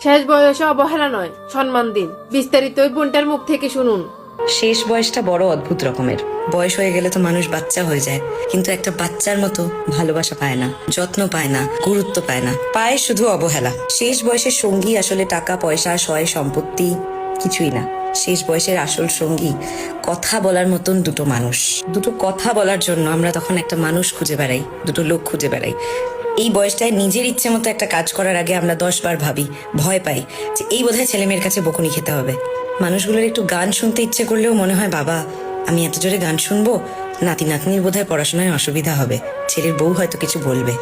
শেষ বয়সে অবহেলা নয়, সম্মান দিন। বিস্তারিত ওই বোনটার মুখ থেকে শুনুন। শেষ বয়সটা বড় অদ্ভুত রকমের। বয়স হয়ে গেলে তো মানুষ বাচ্চা হয়ে যায়, কিন্তু একটা বাচ্চার মতো ভালোবাসা পায় না, যত্ন পায় না, গুরুত্ব পায় না, পায় শুধু অবহেলা। শেষ বয়সের সঙ্গী আসলে টাকা পয়সা সয় সম্পত্তি কিছুই না। শেষ বয়সের আসল সঙ্গী কথা বলার মতন দুটো মানুষ। দুটো কথা বলার জন্য আমরা তখন একটা মানুষ খুঁজে বেড়াই, দুটো লোক খুঁজে বেড়াই। এই বয়সটায় নিজের ইচ্ছে মতো একটা কাজ করার আগে আমরা 10 বার ভাবি, ভয় পাই যে এই বোধহয় ছেলে মেয়ের কাছে বকুনি খেতে হবে। মানুষগুলোর একটু গান শুনতে ইচ্ছে করলেও মনে হয় বাবা আমি এত জোরে গান শুনবো, নাতি নাতনির বোধহয় পড়াশোনায় অসুবিধা হবে, ছেলের বউ হয়তো কিছু বলবে।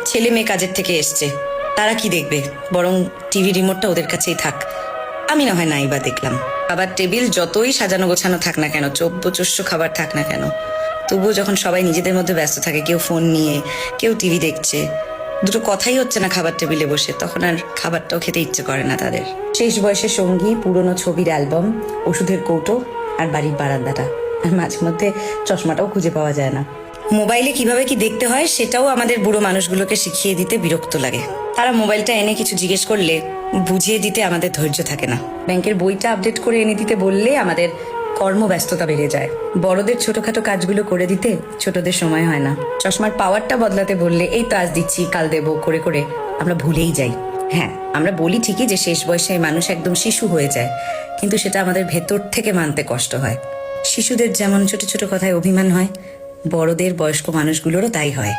ছেলে মেয়ে কাজের থেকে এসছে, তারা কি দেখবে, বরং টিভি রিমোটটা ওদের কাছেই থাক, আমি না হয় নাই বা দেখলাম। খাবার টেবিল যতই সাজানো গোছানো থাক না কেন, চব্যচস্য খাবার থাক না কেন, তবুও যখন সবাই নিজেদের মধ্যে ব্যস্ত থাকে, কেউ ফোন নিয়ে, কেউ টিভি দেখছে, দুটো কথাই হচ্ছে না খাবার টেবিলে বসে, তখন আর খাবারটাও খেতে ইচ্ছে করে না তাদের। শেষ বয়সের সঙ্গী পুরনো ছবির অ্যালবাম, ওষুধের কৌটো আর বাড়ির বারান্দাটা, আর মাঝে মধ্যে চশমাটাও খুঁজে পাওয়া যায় না। মোবাইলে কিভাবে কি দেখতে হয় সেটাও আমাদের বুড়ো মানুষগুলোকে শিখিয়ে দিতে বিরক্ত লাগে। তারা মোবাইলটা এনে কিছু জিজ্ঞেস করলে বুঝিয়ে দিতে আমাদের ধৈর্য থাকে না। ব্যাংকের বইটা আপডেট করে এনে দিতে বললে আমাদের কর্মব্যস্ততা বেড়ে যায়। বড়দের ছোটখাটো কাজগুলো করে দিতে ছোটদের সময় হয় না। চশমার পাওয়ারটা বদলাতে বললে এই তো আজ দিচ্ছি কাল দেবো করে করে আমরা ভুলেই যাই। হ্যাঁ, আমরা বলি ঠিকই যে শেষ বয়সে মানুষ একদম শিশু হয়ে যায়, কিন্তু সেটা আমাদের ভেতর থেকে মানতে কষ্ট হয়। শিশুদের যেমন ছোট ছোট কথায় অভিমান হয়, বড়দের বয়স্ক মানুষগুলোরও তাই হয়।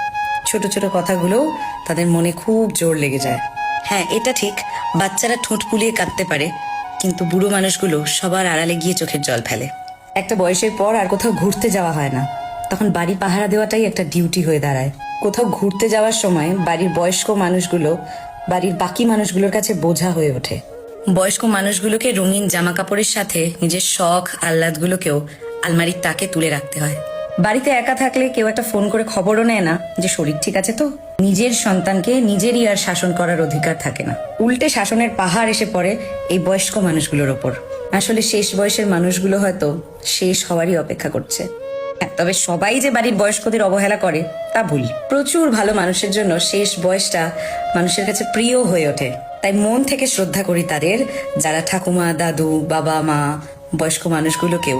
ছোট ছোট কথাগুলোও তাদের মনে খুব জোর লেগে যায়। হ্যাঁ, এটা ঠিক, বাচ্চারা ঠোঁট ফুলিয়ে কাঁদতে পারে, কিন্তু বুড়ো মানুষগুলো সবার আড়ালে গিয়ে চোখের জল ফেলে। একটা বয়সের পর আর কোথাও ঘুরতে যাওয়া হয় না, তখন বাড়ি পাহারা দেওয়াটাই একটা ডিউটি হয়ে দাঁড়ায়। কোথাও ঘুরতে যাওয়ার সময় বাড়ির বয়স্ক মানুষগুলো বাড়ির বাকি মানুষগুলোর কাছে বোঝা হয়ে ওঠে। বয়স্ক মানুষগুলোকে রঙিন জামা কাপড়ের সাথে নিজের শখ আহ্লাদগুলোকেও আলমারির তাকে তুলে রাখতে হয়। বাড়িতে একা থাকলে কেউ একটা ফোন করে খবরও নেয় না যে শরীর ঠিক আছে তো। নিজের সন্তানকে নিজেরই আর শাসন করার অধিকার থাকে না, উল্টে শাসনের পাহাড় এসে পড়ে এই বয়স্ক মানুষগুলোর ওপর। আসলে শেষ বয়সের মানুষগুলো হয়তো শেষ হওয়ারই অপেক্ষা করছে। তবে সবাই যে বাড়ির বয়স্কদের অবহেলা করে তা ভুল। প্রচুর ভালো মানুষের জন্য শেষ বয়সটা মানুষের কাছে প্রিয় হয়ে ওঠে। তাই মন থেকে শ্রদ্ধা করি তাদের, যারা ঠাকুমা দাদু বাবা মা বয়স্ক মানুষগুলোকেও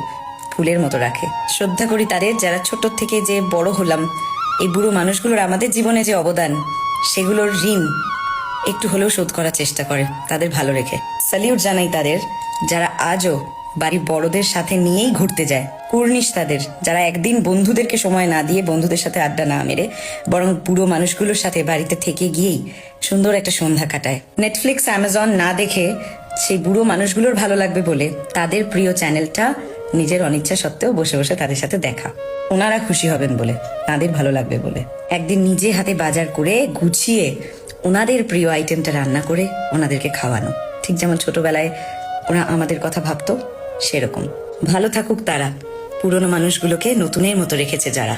ফুলের মতো রাখে। শ্রদ্ধা করি তাদের যারা ছোট থেকে যে বড় হলাম, এই বুড়ো মানুষগুলোর আমাদের জীবনে যে অবদান, সেগুলোর ঋণ একটু হলেও শোধ করার চেষ্টা করে তাদের ভালো রেখে। স্যালিউট জানাই তাদের যারা আজও বাড়ির বড়দের সাথে নিয়েই ঘুরতে যায়। কুর্নিশ তাদের যারা একদিন বন্ধুদেরকে সময় না দিয়ে, বন্ধুদের সাথে আড্ডা না মেরে, বরং বুড়ো মানুষগুলোর সাথে বাড়িতে থেকে গিয়েই সুন্দর একটা সন্ধ্যা কাটায়। নেটফ্লিক্স অ্যামাজন না দেখে সেই বুড়ো মানুষগুলোর ভালো লাগবে বলে তাদের প্রিয় চ্যানেলটা নিজের অনিচ্ছা সত্ত্বেও বসে বসে তাদের সাথে দেখা। ওনারা খুশি হবেন বলে, তাদের ভালো লাগবে বলে একদিন নিজে হাতে বাজার করে গুছিয়ে ওনাদের প্রিয় আইটেমটা রান্না করে ওনাদেরকে খাওয়ানো। ঠিক যেমন ছোটবেলায় ওরা আমাদের কথা ভাবতো, সেরকম। ভালো থাকুক তারা, পুরনো মানুষগুলোকে নতুনের মতো রেখেছে যারা।